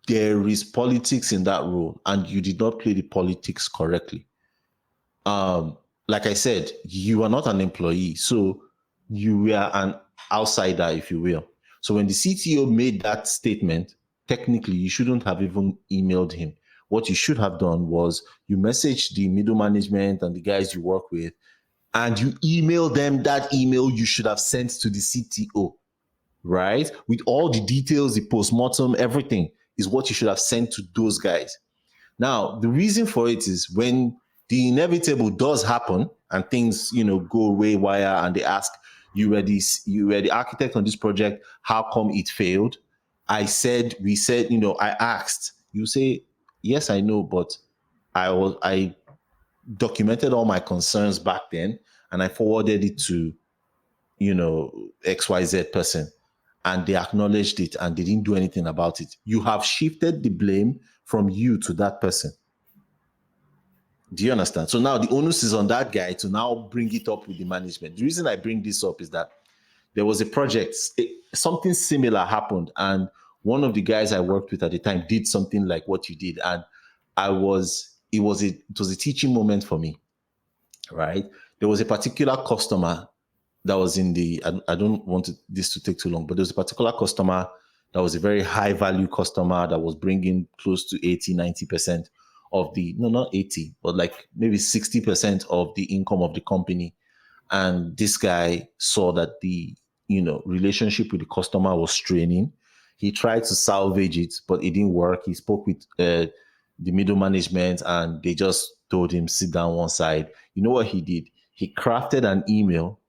there is politics in that role, and you did not play the politics correctly. Like I said, you are not an employee, so you were an outsider, if you will. So when the CTO made that statement, technically you shouldn't have even emailed him. What you should have done was you messaged the middle management and the guys you work with, and you email them that email you should have sent to the CTO, right? With all the details, the postmortem, everything is what you should have sent to those guys. Now, the reason for it is when the inevitable does happen and things, go waywire, and they ask, you were the architect on this project, how come it failed? I asked, you say, yes, I know, but I documented all my concerns back then, and I forwarded it to, XYZ person, and they acknowledged it and they didn't do anything about it. You have shifted the blame from you to that person. Do you understand? So now the onus is on that guy to now bring it up with the management. The reason I bring this up is that there was a project, something similar happened, and one of the guys I worked with at the time did something like what you did, and it was a teaching moment for me, right? There was a particular customer that was I don't want this to take too long, but there was a particular customer that was a very high value customer that was bringing close to 80-90% of no, not 80, but like maybe 60% of the income of the company. And this guy saw that the relationship with the customer was straining. He tried to salvage it, but it didn't work. He spoke with the middle management, and they just told him, sit down one side. You know what he did? He crafted an email,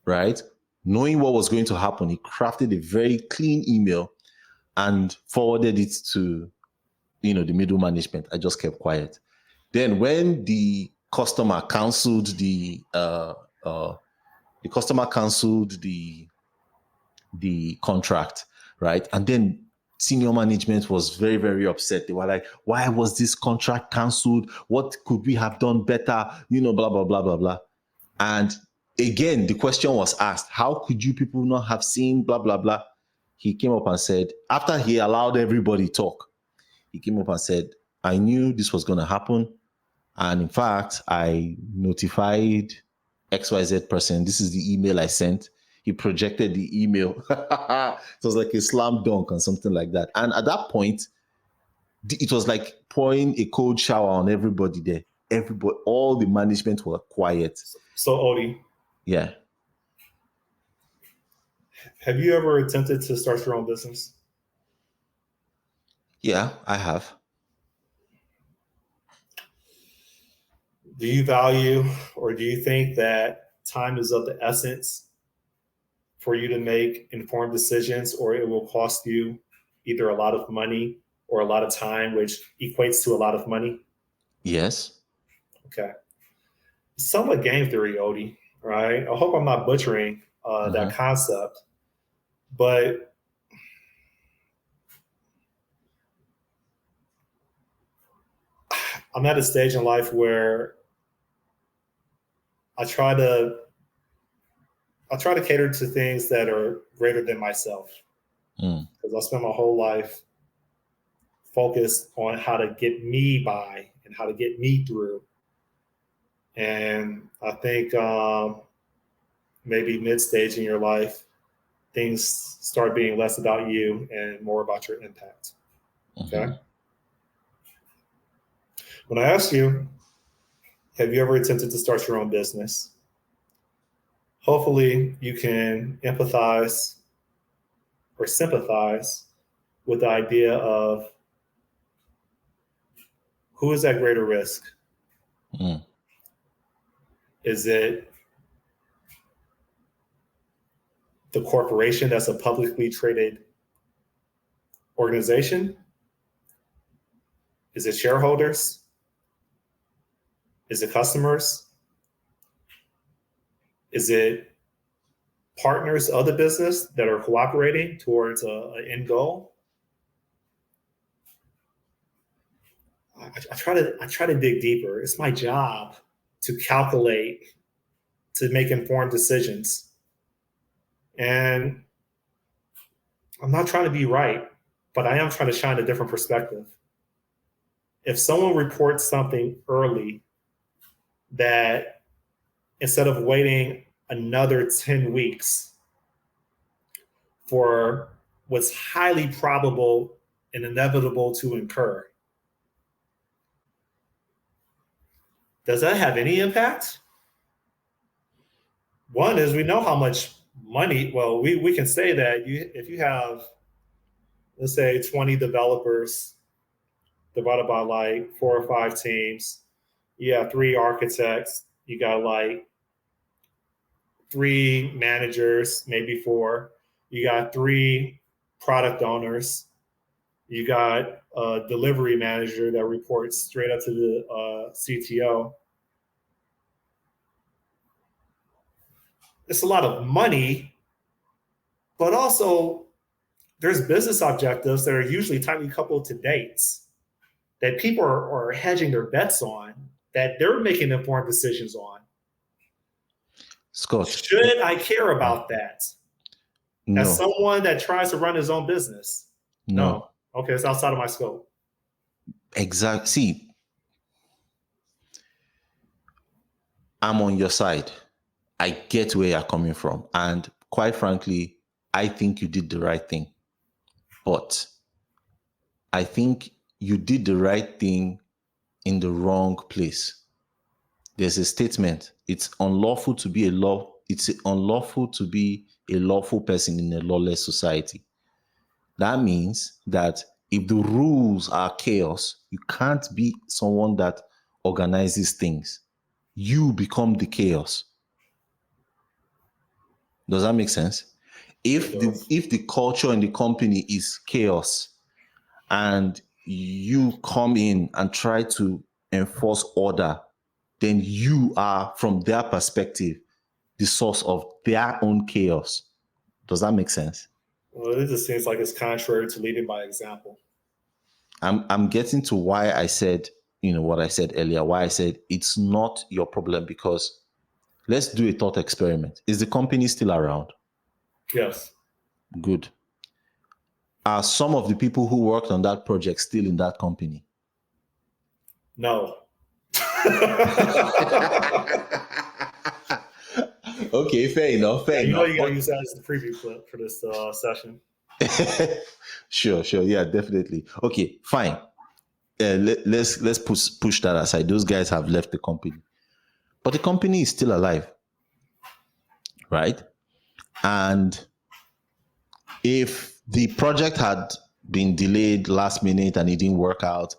right? Knowing what was going to happen, he crafted a very clean email and forwarded it to the middle management. I just kept quiet. Then when the customer canceled the contract, right? And then senior management was very, very upset. They were like, why was this contract canceled? What could we have done better? Blah, blah, blah, blah, blah. And again, the question was asked, how could you people not have seen blah, blah, blah? He came up and said, after he allowed everybody talk, he came up and said, I knew this was going to happen. And in fact, I notified XYZ person. This is the email I sent. He projected the email. It was like a slam dunk and something like that. And at that point, it was like pouring a cold shower on everybody there. Everybody, all the management were quiet. So Odie. Yeah. Have you ever attempted to start your own business? Yeah, I have. Do you value, or do you think that time is of the essence for you to make informed decisions, or it will cost you either a lot of money or a lot of time, which equates to a lot of money? Yes. Okay. Somewhat game theory, Odie, right? I hope I'm not butchering that concept, but I'm at a stage in life where I try to cater to things that are greater than myself. Because I spent my whole life focused on how to get me by and how to get me through. And I think maybe mid-stage in your life, things start being less about you and more about your impact. Okay. When I asked you, have you ever attempted to start your own business? Hopefully you can empathize or sympathize with the idea of who is at greater risk? Mm. Is it the corporation that's a publicly traded organization? Is it shareholders? Is it customers? Is it partners of the business that are cooperating towards an end goal? I try to dig deeper. It's my job to calculate, to make informed decisions. And I'm not trying to be right, but I am trying to shine a different perspective. If someone reports something early that instead of waiting another 10 weeks for what's highly probable and inevitable to incur, does that have any impact? One is we know how much money, well, we can say that if you have, let's say, 20 developers divided by like 4 or 5 teams, you have 3 architects, you got like 3 managers, maybe 4, you got 3 product owners, you got a delivery manager that reports straight up to the CTO. It's a lot of money, but also there's business objectives that are usually tightly coupled to dates that people are hedging their bets on, that they're making informed decisions on. Scott, should I care about that? No. As someone that tries to run his own business? No. Okay, it's outside of my scope. Exactly. See, I'm on your side. I get where you're coming from. And quite frankly, I think you did the right thing. But I think you did the right thing in the wrong place. There's a statement. It's unlawful to be a lawful person in a lawless society. That means that if the rules are chaos, you can't be someone that organizes things. You become the chaos. Does that make sense? If the culture in the company is chaos and you come in and try to enforce order, then you are, from their perspective, the source of their own chaos. Does that make sense? Well, it just seems like it's contrary to leading by example. I'm getting to why I said, what I said earlier, why I said it's not your problem, because let's do a thought experiment. Is the company still around? Yes. Good. Are some of the people who worked on that project still in that company? No. Okay, fair enough. You know you got to use that as the preview clip for this session. Sure. Yeah, definitely. Okay, fine. Let's push that aside. Those guys have left the company, but the company is still alive, right? And if the project had been delayed last minute and it didn't work out,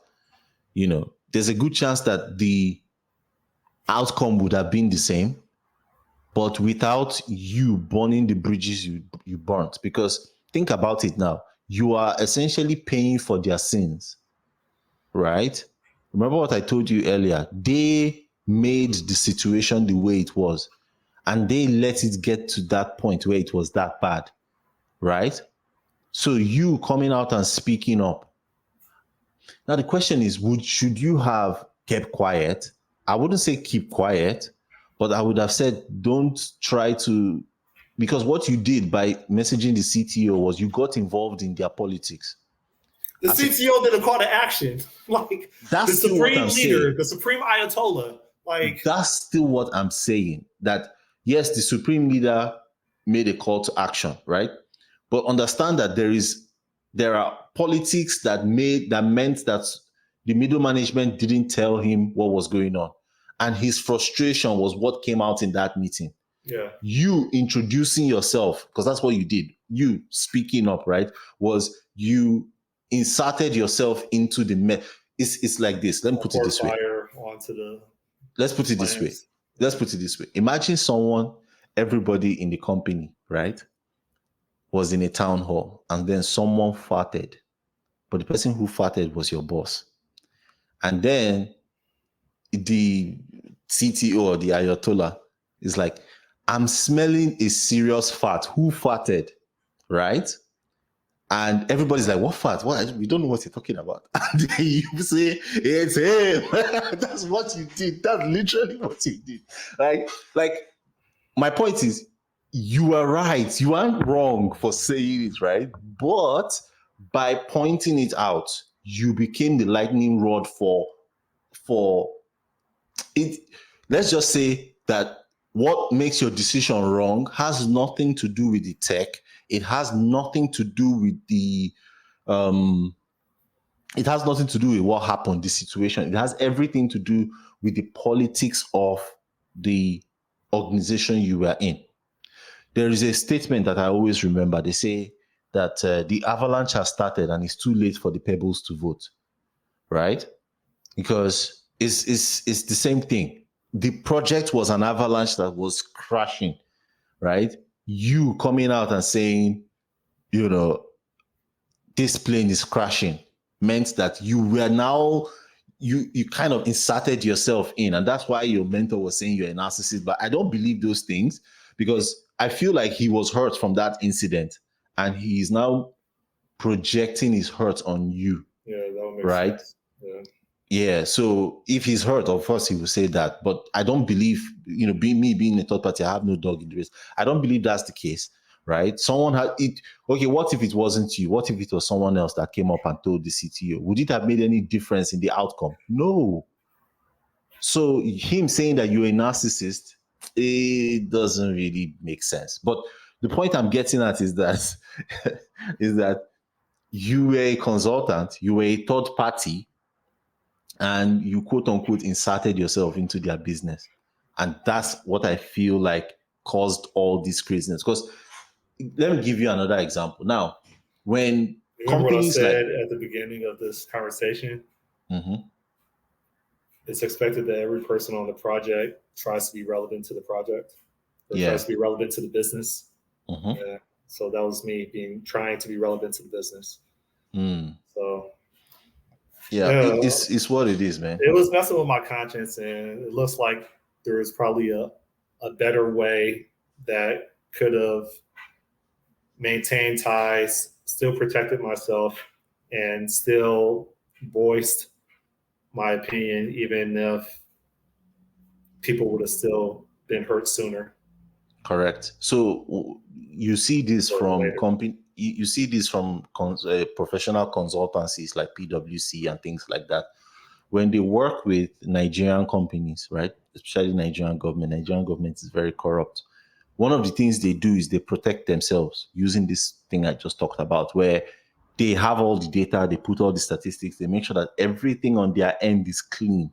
there's a good chance that the outcome would have been the same, but without you burning the bridges you burnt. Because think about it now, you are essentially paying for their sins, right? Remember what I told you earlier? They made the situation the way it was, and they let it get to that point where it was that bad, right? So you coming out and speaking up. Now the question is, should you have kept quiet? I wouldn't say keep quiet, but I would have said don't try to, because what you did by messaging the CTO was you got involved in their politics. The CTO did a call to action. Like that's the still what supreme I'm leader, saying. the supreme Ayatollah. Like That's still what I'm saying. That yes, the supreme leader made a call to action, right? But understand that there are politics that meant that the middle management didn't tell him what was going on. And his frustration was what came out in that meeting. yeah, You introducing yourself, because that's what you did. You speaking up, right? Was you inserted yourself into the it's like this. Let me put it pour this way. fire onto the Let's put it this way. plans. Let's put it this way. Imagine someone, everybody in the company, right, was in a town hall and then someone farted, but the person who farted was your boss. And then the CTO or the Ayatollah is like, I'm smelling a serious fart. Who farted? Right? And everybody's like, what fart? What? We don't know what you're talking about. And then you say, it's him. That's what you did. That's literally what you did. Like, my point is, you are right. You aren't wrong for saying it, right? But by pointing it out, you became the lightning rod for it. Let's just say that what makes your decision wrong has nothing to do with the tech. It has nothing to do with the um it has nothing to do with what happened, the situation. It has everything to do with the politics of the organization you were in. There is a statement that I always remember. They say that the avalanche has started and it's too late for the pebbles to vote, right? Because it's the same thing. The project was an avalanche that was crashing, right? You coming out and saying, you know, this plane is crashing meant that you were now you kind of inserted yourself in, and that's why your mentor was saying you're a narcissist. But I don't believe those things because I feel like he was hurt from that incident and he is now projecting his hurt on you, Yeah, that would make right? sense. Yeah. Yeah, so if he's hurt, of course he will say that. But I don't believe, being a third party, I have no dog in the race. I don't believe that's the case, right? Someone had it. Okay, what if it wasn't you? What if it was someone else that came up and told the CTO? Would it have made any difference in the outcome? No. So him saying that you're a narcissist, it doesn't really make sense. But the point I'm getting at is that is that you were a consultant, you were a third party, and you quote unquote inserted yourself into their business. And that's what I feel like caused all this craziness. Because let me give you another example. Now, when Remember what I companies like said at the beginning of this conversation? Mhm. It's expected that every person on the project tries to be relevant to the project or Yeah. tries to be relevant to the business. Mhm. Yeah. So that was me trying to be relevant to the business. So Yeah, yeah, it's what it is, man. it was messing with my conscience, and it looks like there is probably a better way that could have maintained ties, still protected myself, and still voiced my opinion, even if people would have still been hurt sooner Correct. So you see this or from later. you see this from professional consultancies like PwC and things like that. When they work with Nigerian companies, right, especially Nigerian government is very corrupt. One of the things they do is they protect themselves using this thing I just talked about, where they have all the data, they put all the statistics, they make sure that everything on their end is clean,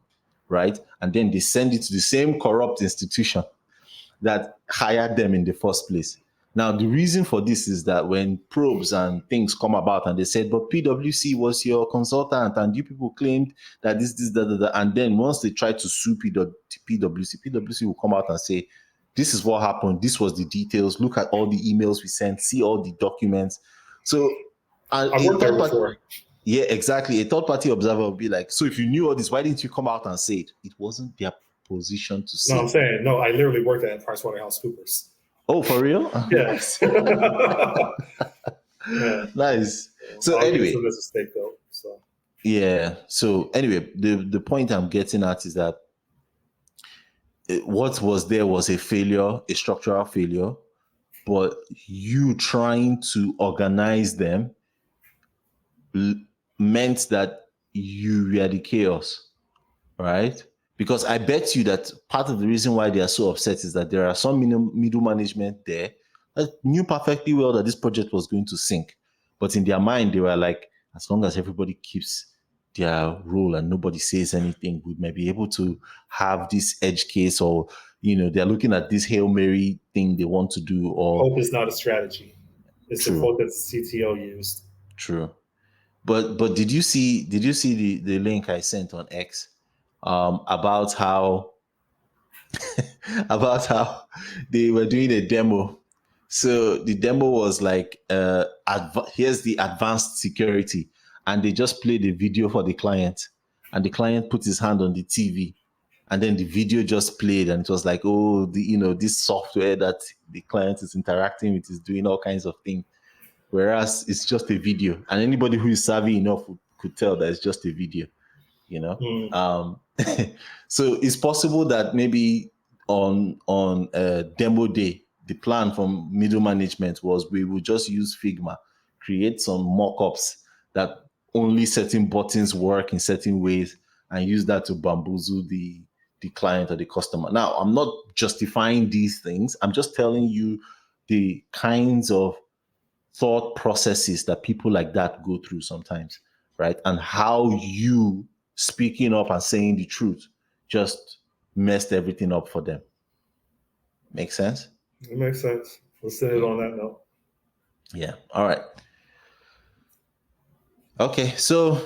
right? And then they send it to the same corrupt institution that hired them in the first place. Now, the reason for this is that when probes and things come about and they said, but PwC was your consultant and you people claimed that this, that. And then once they try to sue PwC will come out and say, this is what happened. This was the details. Look at all the emails we sent, see all the documents. So, I a worked there third party, before. yeah, exactly. A third party observer will be like, so if you knew all this, why didn't you come out and say it? It wasn't their position to No, I'm say. saying no. I literally worked at PricewaterhouseCoopers. Oh, for real? Yes. Nice. Yeah. Nice. So I'll use anyway, them as a scapegoat. So yeah. So anyway, the point I'm getting at is that what was there was a failure, a structural failure, but you trying to organize them meant that you were the chaos, right? Because I bet you that part of the reason why they are so upset is that there are some middle management there that knew perfectly well that this project was going to sink. But in their mind, they were like, as long as everybody keeps their role and nobody says anything, we may be able to have this edge case, or, they're looking at this Hail Mary thing they want to do, or Hope is not a strategy. It's the true, quote that the CTO used. true. But did you see the link I sent on X, about how about how they were doing a demo? So the demo was like, here's the advanced security, and they just played a video for the client, and the client put his hand on the TV, and then the video just played, and it was like, oh, this software that the client is interacting with is doing all kinds of things, whereas it's just a video, and anybody who is savvy enough could tell that it's just a video, you know. Mm. So it's possible that maybe on demo day, the plan from middle management was we will just use Figma, create some mock-ups that only certain buttons work in certain ways, and use that to bamboozle the client or the customer. Now, I'm not justifying these things. I'm just telling you the kinds of thought processes that people like that go through sometimes, right? And how you speaking up and saying the truth just messed everything up for them. Make sense? It makes sense. Let's end it on that note. Yeah. All right. Okay. So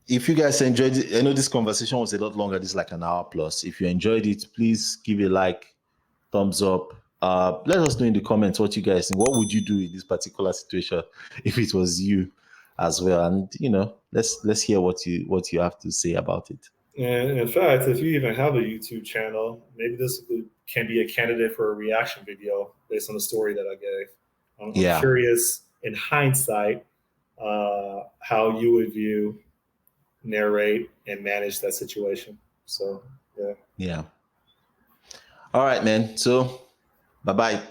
if you guys enjoyed it, I know this conversation was a lot longer. This is like an hour plus. If you enjoyed it, please give a like, thumbs up. Let us know in the comments what you guys think. What would you do in this particular situation if it was you as well? And let's hear what you have to say about it. And in fact, if you even have a YouTube channel, maybe this can be a candidate for a reaction video based on the story that I gave. I'm Yeah. curious, in hindsight, how you would view, narrate, and manage that situation. So, yeah. Yeah. All right, man. So, bye bye.